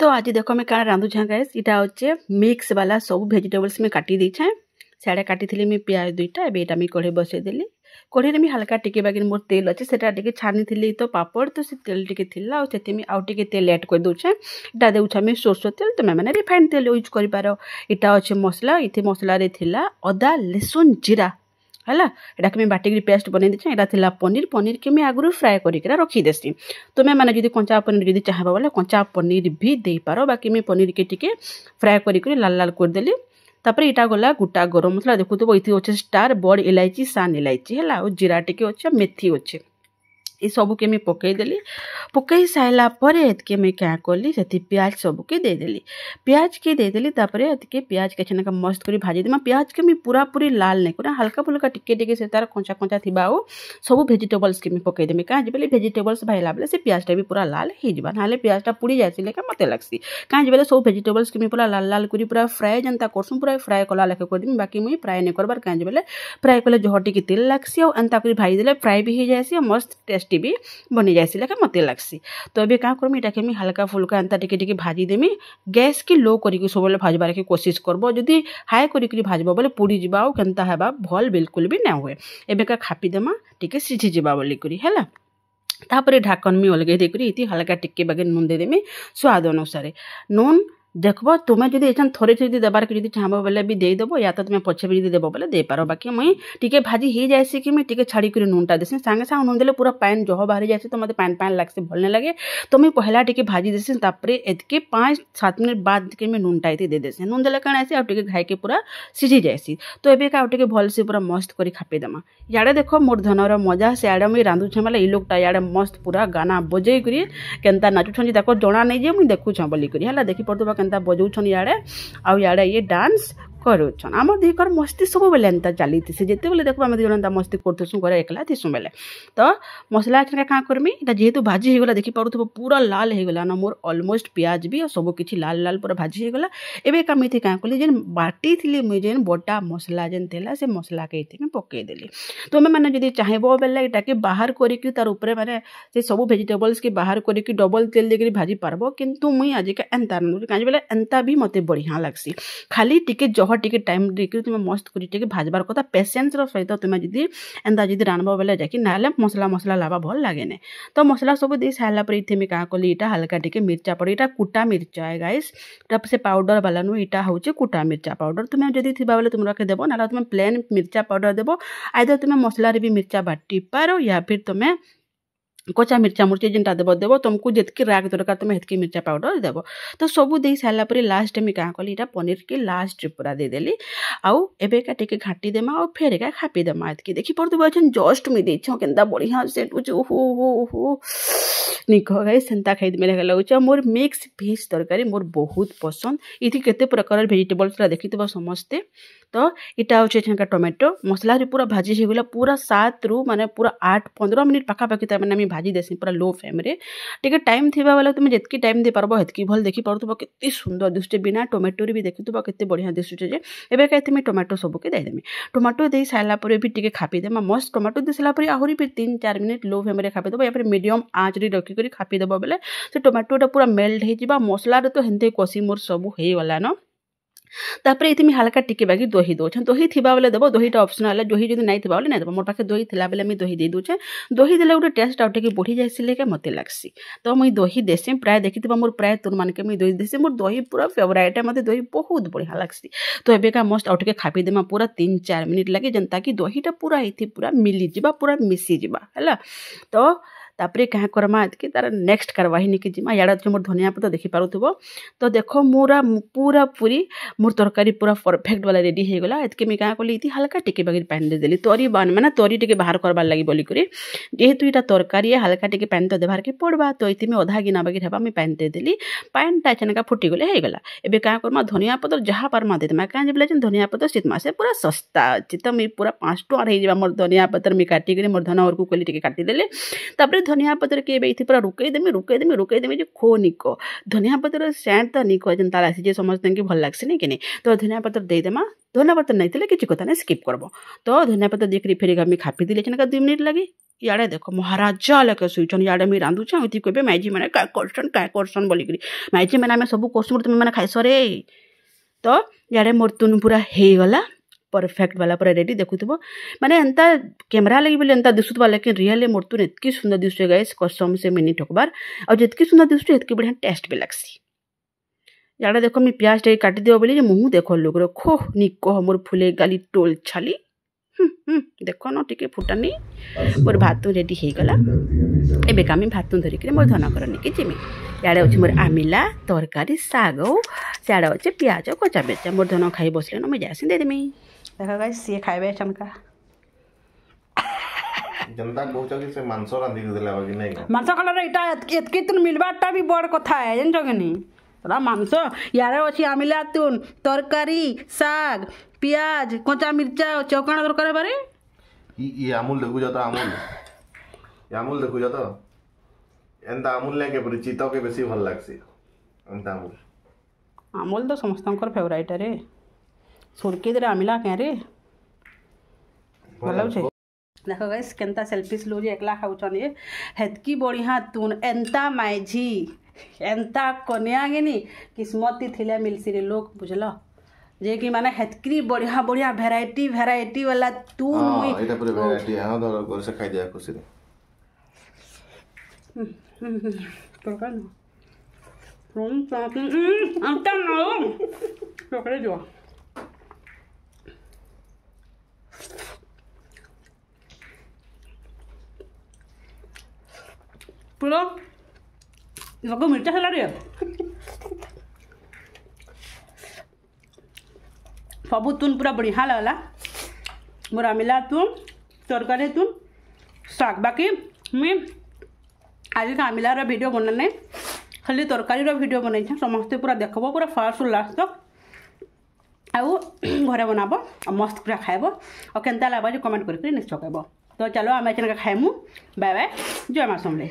तो आज देखो मैं क्या रांधुछे गाइस इटा होचे मिक्स वाला सब वेजिटेबल्स में काटी देछे साडे काटी थली मैं प्याज दुईटा एबे एटा मैं कढ़े बसे देली कढ़े रे मैं हल्का टिके बागिन मोर तेल अछि सेटा टिके छानी थली तो पापड़ तो से तेल टिके थिला और सेते मैं आउ टिके तेल ऐड कर दोछे इटा देउछा मैं सोरसो तेल तो माने रिफाइंड तेल यूज करि पारो इटा अछि मसला इथे मसला रे थिला अदा लहसुन जीरा है एटा के बाटिक पेस्ट बन देछे एटा थिला पनीर पनीर के मैं आगु फ्राए करिक रखी देसी तुमे माने जदि कंचा पनीर जदि चाहबा बोले कंचा पनीर भी दे पारो बाकी मैं पनीर के टिके फ्राए करिक लाल लाल कर देली तापर इटा गला गोटा गरम मसला देखुथबो इथि होचे स्टार बड़ इलायची सान इलायची है और जीरा टिके होचे मेथी होचे ये सब के मैं पकई देली पकई साइला परे एतके मैं क्या कली से प्याज सब के दे देली प्याज के दे देली तापरे एतके प्याज के छनका मस्त करी भाजी देमा प्याज के मैं पूरा पूरी लाल नहीं करा हल्का फुल्का टिके टिके से तार कंचा कंचा थिबा ओ सब वेजिटेबल्स के मैं पकई देमी काहे जे बेले वेजिटेबल्स भाईला बेले से प्याज टा भी पूरा लाल हे जिबा नाले प्याज टा पुड़ी जासी लेका मते लागसी काहे जे बेले सब वेजिटेबल्स के मैं पूरा लाल लाल करी पूरा फ्राई जनता करसु पूरा फ्राई कला लेके कर देमी बाकी मैं फ्राई नहीं करबार काहे जे बेले फ्राई कले जहटी के तेल लागसी और अंता करी भाई देले फ्राई भी हो जायसी मस्त टेस्टी भी बनी जाए लेकिन मत लगसी तो अभी क्या करमी इटा के हल्का फुल्का एंता टिके टिके भाजी देमी गैस की लो करी सब भाजबार के कोशिश करबो जदि हाई करी भाजबो बोले पुड़ी जीवा और केनता हेबा भल बिल्कुल भी ना हुए एबेका खापी देमा टिके सिझी जीवा बोली करी हैला तापरे ढाकन में अलगे देकरी इति हल्का टिके बागे नून दे देमी स्वाद अनुसार नून देखबो तुम्हें जदि एछन थोड़े जदि देबार के जदि चाहबो बोले भी दे देबो या तो तुम्हें पछे भी जदि देबो बोले दे पारो बाकी मुई टिके भाजी हे जायसी कि मैं टिके छाड़ी कर नूनटा देसी संगे संग नून देले पूरा पानी जह बाहर जायसी तो मते पानी पानी लागसे भल न लगे तो मैं पहला टिके भाजी देसी तापरे एतके 5-7 मिनट बाद के मैं नूनटा इति दे देसी नून देले काना आसी आ टिके खाइ के पूरा सिझी जायसी तो एबे का टिके भल से पूरा मस्त करी खापे दमा याडे देखो मोर धनर मजा से आडे मैं रांधु छ माले ई लोकटा याडे मस्त पूरा गाना बजै करी केनता नाचु छन ताको जणा नै जे मुई देखु छ बोली करी हला देखि पड़तबा केनता बजौ छन याडे आ याडे ये डांस करूछन आम देकर मस्ती सब बेले एंता चली से जिते बेले देखो आम दुजन एंता मस्ती करतेसु घर एकला थिसु बेले तो मसला छनका का करमी इटा जेहेतु भाजी हे गला देखि पारुथबो पूरा लाल हे गला न मोर ऑलमोस्ट प्याज भी और सब किछि लाल लाल पूरा भाजी हे गला एबे का मिथि का कली जेन बाटी थिली मुई जेन बोटा मसला जेन तेला से मसला के इथे में पके देली तो मैं माने जदि चाहेबो बेले इटा के बाहर करी कि तार ऊपर माने से सब वेजिटेबल्स के बाहर करी कि डबल तेल देकरी भाजी पारबो किंतु मुई आज के एंता काज बेले एंता भी मते बढ़िया लागसी खाली टिके जह टिके टाइम देकर तुम मस्त कर टिके भाजबार कथा पेशेंस सहित तुम जदि एंता जदि रांधब बेले जाकि ना मसला मसला लावा भल लगे ना तो मसला सब दे सारा पर इथे मैं क्या कली इटा हल्का टिके मिर्चा पड़े इटा कुटा मिर्चा है गाइस इटा से पाउडर वाला नु इटा होचे कुटा मिर्चा पाउडर तुम जदि थिबा बेले तुम रखे देबो ना तुम प्लेन मिर्चा पाउडर देबो आइदर तुम मसला रे भी मिर्चा बाटी पारो या फिर तुम कच्चा मिर्चा मुर्ची जेनटा देव तुमको जितकी राग दरकार तुम हेतकी मिर्चा पाउडर देव तो सब दे सारा पर लास्ट में क्या कली पनीर के लास्ट पूरा दे देली आउ एबेका टिके घाटी देमा और फेर का खापी देमा एतकी देखि पड़तबो जस्ट में देछ केनता बढ़िया सेट होछ ओहो निक गाइस सेंता खाइ मेरे लगुच मोर मिक्स भेज तरकारी मोर बहुत पसंद इति केते प्रकार वेजिटेबल्स देखितबो समस्ते तो इटा होचे छनका टोमेटो मसला रे पूरा भाजी हे गेला पूरा 7 रु माने पूरा 8-15 मिनट पाखा पाखी त माने मैं भाजी देसी पूरा लो फ्लेम रे टिके टाइम थिबा वाला तुम जितकी टाइम दे पारबो हेतकी भल देखि पड़तबो केते सुंदर दिसते बिना टोमेटो रे भी देखितबो केते बढ़िया दिसुचे जे एबे कहते मैं टोमेटो सब के दे देमी टोमेटो दे साला पर भी टिके खापी देमा मस्त टोमेटो देसला पर आहुरी फिर 3-4 मिनट लो फ्लेम रे खापी देबो या फिर मीडियम आंच रे रखी करी खापी देबो बेले से टोमेटोटा पूरा मेल्ट हे जिबा मसला रे तो हेंते कोसी मोर सब हे वाला न तापर इति मी हल्का टिके बाकी दही दोछन दही थिबा बेले देबो दहीटा ऑप्शनल है दही जदि नै थिबा बेले नै देबो मोर पाखे दही थिला बेले मी दही दे दोछे दही देले उटे टेस्ट आउटे के बढ़ी जायसी लेके मते लागसी तो मुई दही देसे प्राय देखितबा मोर प्राय तुर मान के मी दही देसे मोर दही पूरा फेवरेट है मते दही बहुत बढ़िया लागसी तो एबे का मस्त आउटे के खापी देमा पूरा 3-4 मिनट लगे जनता की दहीटा पूरा इथि पूरा मिली जिबा पूरा मिसी जिबा हैला तो तापरे क्या करमा एतके तार नेक्स्ट करवाही निके जिमा याडा छ मोर धनिया पत्ता देखि पारुथबो तो देखो मोरा पूरा पूरी मोर तरकारी पूरा परफेक्ट वाला रेडी हे गला एतके मी क्या कली इति हल्का टिके बागिर पानी दे देली तोरी बान माने तोरी टिके बाहर करबार लागि बोली करी जेहेतु इटा तरकारी हल्का टिके पानी तो देबार के पड़बा तो इति में आधा गिना बागिर हेबा मी पानी दे देली पानीटा छनका फुटी गले हे गला एबे क्या करमा धनिया पत्ता जहा पर मा दे मा काहे जेबले धनिया पत्ता शीत मासे पूरा सस्ता अछि तो मी पूरा 5 टका हे जिबा मोर धनिया पत्ता मी काटी के मोर धना और को कली टिके काटी देले तापरे धनिया पत्र के बेइथि पूरा रुकई देमी जो खो निको धनिया पत्र सेंट तो निको जेनता लासी जे समस्त के भल लागसी नहीं कि तो धनिया पत्र दे देमा धनिया पत्र नहीं थिले किछि कथा नहीं स्किप करबो तो धनिया पत्र देखरी फेरी गमी खापी दिले चनका 2 मिनिट लगी याडे देखो महाराजा लके सुइचन याडे मी रांधु छ उति कहबे माइजी माने काय करसन बोलिकरी माइजी माने हमें सब कोसुर तुम माने खाइसरे तो याडे मोर तुन पूरा हे गला परफेक्ट वाला पूरा रेडी देखुथबो माने एंता कैमरा लगी बोले एंता दिसुतबा लेकिन रियल मोरतुन एतकी सुंदर दिसुए गाइस कसम से मिनी ठोकबार और जितकी सुंदर दिसुए एतकी बढ़िया टेस्ट भी लागसी याडे देखो मी प्याज टे काटी दियो बोली मुंह देखो लोग खो निको मोर फुले गाली टोल छाली देखो न टिके फुटानी मोर भात रेडी हे गला एबे कामी भात धरिक मोर धन करनी कि जिमी याडे अछि मोर आमिला तरकारी साग सियाडे अछि प्याज कच्चा बेचा मोर धन खाई बसले न मैं जासी दे देमी देखो गाइस से खाइबे चमका जनता बहुचा कि से मांस रांधी देला बाकी नहीं मांस कलर इटा एतकी तुन मिलबाटा भी बड़ कथा है जन जगनी तोरा मांस यारे अछि आमिला तुन तरकारी साग प्याज कच्चा मिर्चा चौकाना दरकार बारे ई अमूल देखु जाता अमूल देखु जाता एंता अमूल लेके परिचित के बेसी भल लागसी एंता अमूल तो समस्तंकर फेवरेट रे सुरकी दे आमिला के रे भलो छे देखो गाइस केनता सेल्फिस लो जे एकला खाउछन ये हेतकी बढ़िया तुन एंता माइझी एंता कन्या गेनी किस्मती थिले मिलसी रे लोग बुझलो जे कि माने हेतकी बढ़िया वैरायटी वाला तुन मुई एटा पूरे वैरायटी हां तो घर से खाइ दिया खुशी रे तोका न ताकि अंता न तोकरे जो पूरा इसको मिर्चा खिला रही है सबू तुन पूरा बढ़िया लगला मोरा मिला तुम तरकारी तुन साग बाकी मैं आज का आमिलार वीडियो बनाने खाली तरकारी वीडियो बनाई समस्ते पूरा देखब पूरा फर्स्ट लास्ट तक आउ घरे बनाब और मस्त पूरा खाइब और केनता लगा जो कमेंट करके निश्चय कहब तो चलो आम खाइमु बाय बाय जय माँ समले।